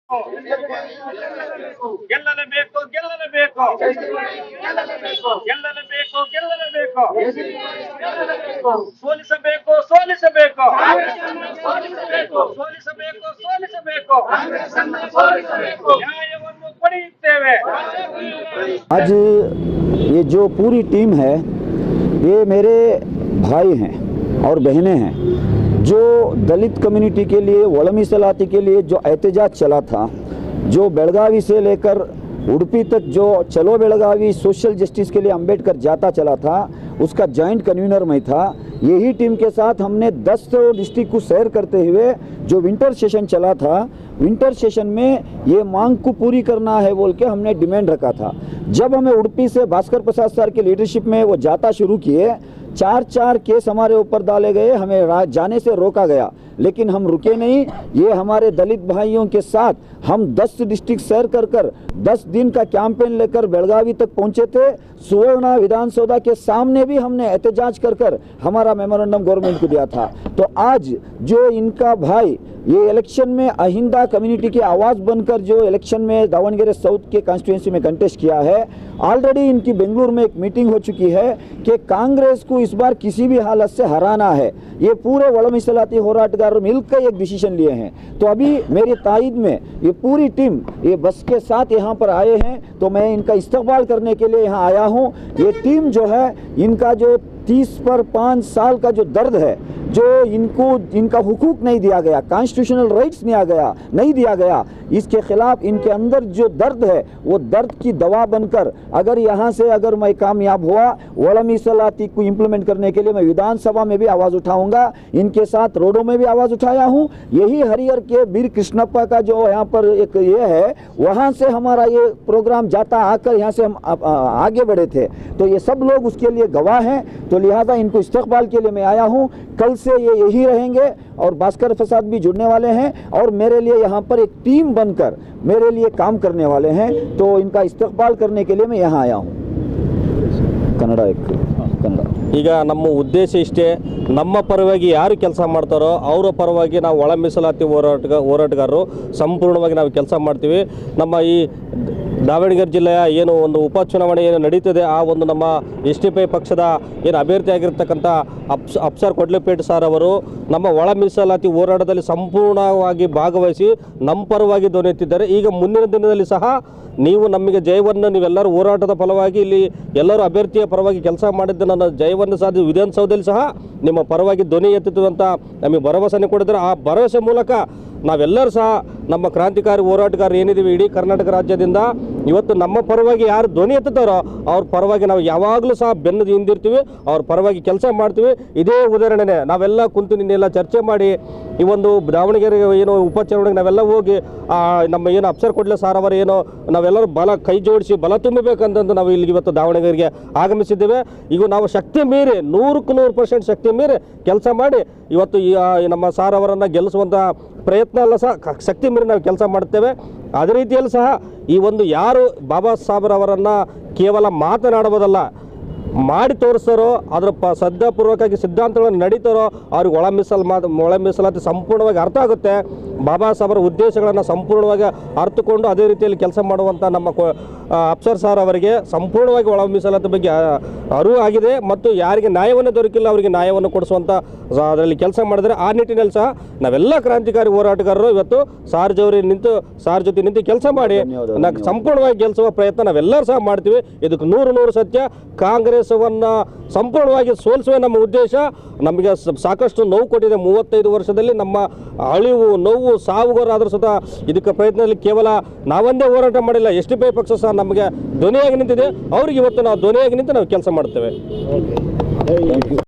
ಗೆಲ್ಲಲೇಬೇಕು ಗೆಲ್ಲಲೇಬೇಕು ಗೆಲ್ಲಲೇಬೇಕು ಗೆಲ್ಲಲೇಬೇಕು ಸೋಲಿಸಬೇಕು ಸೋಲಿಸಬೇಕು ಸೋಲಿಸಬೇಕು ಸೋಲಿಸಬೇಕು ನ್ಯಾಯವನ್ನು ಪಡೆಯುತ್ತೇವೆ। आज ये जो पूरी टीम है ये मेरे भाई हैं और बहनें हैं। जो दलित कम्युनिटी के लिए ಒಳ ಮೀಸಲಾತಿ के लिए जो एहतजाज चला था, जो बेलगावी से लेकर उडुपी तक जो चलो बेलगावी सोशल जस्टिस के लिए अंबेडकर जाता चला था, उसका जॉइंट कन्वीनर मैं था। यही टीम के साथ हमने 10 डिस्ट्रिक्ट को सैर करते हुए जो विंटर सेशन चला था, विंटर सेशन में ये मांग को पूरी करना है बोल के हमने डिमांड रखा था। जब हमें उडुपी से भास्कर प्रसाद सर की लीडरशिप में वो जाता शुरू किए, 4 केस हमारे ऊपर डाले गए, हमें जाने से रोका गया, लेकिन हम रुके नहीं। ये हमारे दलित भाइयों के साथ हम 10 डिस्ट्रिक्ट सैर कर 10 दिन का कैंपेन लेकर बेलगावी तक पहुंचे थे। सुवर्ण विधानसभा के सामने भी हमने एहतजाज कर हमारा मेमोरेंडम गवर्नमेंट को दिया था। तो आज जो इनका भाई ये इलेक्शन में अहिंदा कम्युनिटी की आवाज़ बनकर जो इलेक्शन में दावणगेरे साउथ के कॉन्स्टिट्यूंसी में कंटेस्ट किया है, ऑलरेडी इनकी बेंगलुरु में एक मीटिंग हो चुकी है कि कांग्रेस को इस बार किसी भी हालत से हराना है। ये पूरे ಒಳ ಮೀಸಲಾತಿ ಹೋರಾಟಗಾರರು मिलकर एक डिसीजन लिए हैं। तो अभी मेरी तायद में ये पूरी टीम ये बस के साथ यहाँ पर आए हैं, तो मैं इनका इस्तकबाल करने के लिए यहाँ आया हूँ। ये टीम जो है इनका जो 30 पर 5 साल का जो दर्द है, जो इनको इनका हुकूक नहीं दिया गया, कॉन्स्टिट्यूशनल राइट्स नहीं दिया गया, इसके खिलाफ इनके अंदर जो दर्द है वो दर्द की दवा बनकर अगर यहाँ से अगर मैं कामयाब हुआ ಒಳ ಮೀಸಲಾತಿ को इम्प्लीमेंट करने के लिए मैं विधानसभा में भी आवाज़ उठाऊंगा। इनके साथ रोडों में भी आवाज़ उठाया हूँ। यही हरिहर के वीर कृष्णप्पा का जो यहाँ पर एक ये है, वहाँ से हमारा ये प्रोग्राम जाता आकर यहाँ से हम आगे बढ़े थे। तो ये सब लोग उसके लिए गवाह हैं। तो लिहाजा इनको इस्तकबाल के लिए मैं आया हूँ। कल से ये यही रहेंगे और भास्कर प्रसाद भी जुड़ने वाले हैं और मेरे लिए यहाँ पर एक टीम बनकर मेरे लिए काम करने वाले हैं। तो इनका इस्तकबाल करने के लिए मैं यहाँ आया हूँ। कन्नड़ ಈಗ ನಮ್ಮ ಉದ್ದೇಶ ಇಷ್ಟೇ, ನಮ್ಮ ಪರವಾಗಿ ಯಾರು ಕೆಲಸ ಮಾಡ್ತಾರೋ ಅವರ ಪರವಾಗಿ ನಾವು ಒಳ ಮೀಸಲಾತಿ ಹೋರಾಟಗಾರರು ಸಂಪೂರ್ಣವಾಗಿ ನಾವು ಕೆಲಸ ಮಾಡ್ತೀವಿ। ನಮ್ಮ ಈ ದಾವಣಗೆರೆ ಜಿಲ್ಲೆಯ ಏನು ಒಂದು ಉಪಚುನಾವಣೆ ಏನು ನಡೀತದೆ, ಆ ಒಂದು ನಮ್ಮ SDPI ಪಕ್ಷದ ಏನು ಅಭ್ಯರ್ಥಿಯಾಗಿರ್ತಕ್ಕಂಥ ಅಪ್ಸರ್ ಕೊಡ್ಲೆಪೇಟೆ ಸರ್ ಅವರು ನಮ್ಮ ಒಳ ಮೀಸಲಾತಿ ಹೋರಾಟದಲ್ಲಿ ಸಂಪೂರ್ಣವಾಗಿ ಭಾಗವಹಿಸಿ ನಮ್ಮ ಪರವಾಗಿ ಧ್ವನಿ ಎತ್ತಿದ್ದಾರೆ। ಈಗ ಮುಂದಿನ ದಿನದಲ್ಲಿ ಸಹ ನೀವು ನಮಗೆ ಜಯವನ್ನು ನೀವೆಲ್ಲರೂ ಹೋರಾಟದ ಫಲವಾಗಿ ಇಲ್ಲಿ ಎಲ್ಲರೂ ಅಭ್ಯರ್ಥಿಯ ಪರವಾಗಿ ಕೆಲಸ ಮಾಡಿದ್ದು ನನ್ನ ಜಯವನ್ನು ಸಾಧಿಸಿ ವಿಧಾನಸೌಧದಲ್ಲಿ ಸಹ ನಿಮ್ಮ ಪರವಾಗಿ ಧ್ವನಿ ಎತ್ತುತ್ತದೆ ಅಂತ ನಮಗೆ ಭರವಸೆಯನ್ನು ಕೊಡಿದ್ದಾರೆ। ಆ ಭರವಸೆ ಮೂಲಕ ನಾವೆಲ್ಲರೂ ಸಹ ನಮ್ಮ ಕ್ರಾಂತಿಕಾರಿ ಹೋರಾಟಗಾರರು ಏನಿದ್ದೀವಿ ಇಡೀ ಕರ್ನಾಟಕ ರಾಜ್ಯದಿಂದ ಇವತ್ತು ನಮ್ಮ ಪರವಾಗಿ ಯಾರು ಧ್ವನಿ ಎತ್ತುತ್ತಾರೋ ಅವ್ರ ಪರವಾಗಿ ನಾವು ಯಾವಾಗಲೂ ಸಹ ಬೆನ್ನದು ಹಿಂದಿರ್ತೀವಿ, ಅವ್ರ ಪರವಾಗಿ ಕೆಲಸ ಮಾಡ್ತೀವಿ। ಇದೇ ಉದಾಹರಣೆನೇ ನಾವೆಲ್ಲ ಕುಂತು ನಿನ್ನೆಲ್ಲ ಚರ್ಚೆ ಮಾಡಿ ಈ ಒಂದು ದಾವಣಗೆರೆ ಏನು ಉಪಚುನಾವಣೆಗೆ ನಾವೆಲ್ಲ ಹೋಗಿ ನಮ್ಮ ಏನು ಅಪ್ಸರ್ ಕೊಡ್ಲೆ ಸಾರ್ ಅವರು ಏನು ನಾವೆಲ್ಲರೂ ಬಲ ಕೈ ಜೋಡಿಸಿ ಬಲ ತುಂಬಬೇಕಂತಂದು ನಾವು ಇಲ್ಲಿಗೆ ಇವತ್ತು ದಾವಣಗೆರೆಗೆ ಆಗಮಿಸಿದ್ದೇವೆ। ಈಗ ನಾವು ಶಕ್ತಿ ಮೀರಿ 100% ಶಕ್ತಿ ಮೀರಿ ಕೆಲಸ ಮಾಡಿ ಇವತ್ತು ಈ ನಮ್ಮ ಸಾರ್ ಅವರನ್ನು ಗೆಲ್ಲಿಸುವಂಥ ಪ್ರಯತ್ನ ಎಲ್ಲ ಸಹ ಶಕ್ತಿ ಮೀರಿ ನಾವು ಕೆಲಸ ಮಾಡ್ತೇವೆ। ಅದೇ ರೀತಿಯಲ್ಲಿ ಸಹ ಈ ಒಂದು ಯಾರು ಬಾಬಾ ಸಾಹೇಬ್ರವರನ್ನು ಕೇವಲ ಮಾತನಾಡುವುದಲ್ಲ ಮಾಡಿ ತೋರಿಸ್ತಾರೋ, ಅದರ ಶ್ರದ್ಧಾಪೂರ್ವಕವಾಗಿ ಸಿದ್ಧಾಂತಗಳನ್ನು ನಡೀತಾರೋ ಅವ್ರಿಗೆ ಒಳ ಮೀಸಲಾತಿ ಸಂಪೂರ್ಣವಾಗಿ ಅರ್ಥ ಆಗುತ್ತೆ। ಬಾಬಾ ಸಾಹೇಬರ ಉದ್ದೇಶಗಳನ್ನು ಸಂಪೂರ್ಣವಾಗಿ ಅರ್ಥಕೊಂಡು ಅದೇ ರೀತಿಯಲ್ಲಿ ಕೆಲಸ ಮಾಡುವಂಥ ನಮ್ಮ ಅಪ್ಸರ್ ಸಾರ್ ಅವರಿಗೆ ಸಂಪೂರ್ಣವಾಗಿ ಒಳ ಮೀಸಲಾತಿ ಬಗ್ಗೆ ಅರಿವು ಆಗಿದೆ ಮತ್ತು ಯಾರಿಗೆ ನ್ಯಾಯವನ್ನು ದೊರಕಿಲ್ಲ ಅವರಿಗೆ ನ್ಯಾಯವನ್ನು ಕೊಡಿಸುವಂಥ ಅದರಲ್ಲಿ ಕೆಲಸ ಮಾಡಿದರೆ ಆ ನಿಟ್ಟಿನಲ್ಲಿ ಸಹ ನಾವೆಲ್ಲ ಕ್ರಾಂತಿಕಾರಿ ಹೋರಾಟಗಾರರು ಇವತ್ತು ಸಾರ್ ಜೊತೆ ನಿಂತು ಕೆಲಸ ಮಾಡಿ ಸಂಪೂರ್ಣವಾಗಿ ಗೆಲ್ಲಿಸುವ ಪ್ರಯತ್ನ ನಾವೆಲ್ಲರೂ ಸಹ ಮಾಡ್ತೀವಿ। ಇದಕ್ಕೆ 100% ಸತ್ಯ। ಕಾಂಗ್ರೆಸ್ವನ್ನು ಸಂಪೂರ್ಣವಾಗಿ ಸೋಲಿಸುವ ನಮ್ಮ ಉದ್ದೇಶ। ನಮಗೆ ಸಾಕಷ್ಟು ನೋವು ಕೊಟ್ಟಿದೆ 35 ವರ್ಷದಲ್ಲಿ ನಮ್ಮ ಅಳಿವು ನೋವು ಸಾವುಗಾರಾದರೂ ಸಹ ಇದಕ್ಕೆ ಪ್ರಯತ್ನದಲ್ಲಿ ಕೇವಲ ನಾವೊಂದೇ ಹೋರಾಟ ಮಾಡಿಲ್ಲ, SDPI ಪಕ್ಷ ಸಹ ನಮಗೆ ಧ್ವನಿಯಾಗಿ ನಿಂತಿದೆ। ಅವ್ರಿಗೆ ಇವತ್ತು ನಾವು ಧ್ವನಿಯಾಗಿ ನಿಂತು ನಾವು ಕೆಲಸ ಮಾಡ್ತೇವೆ।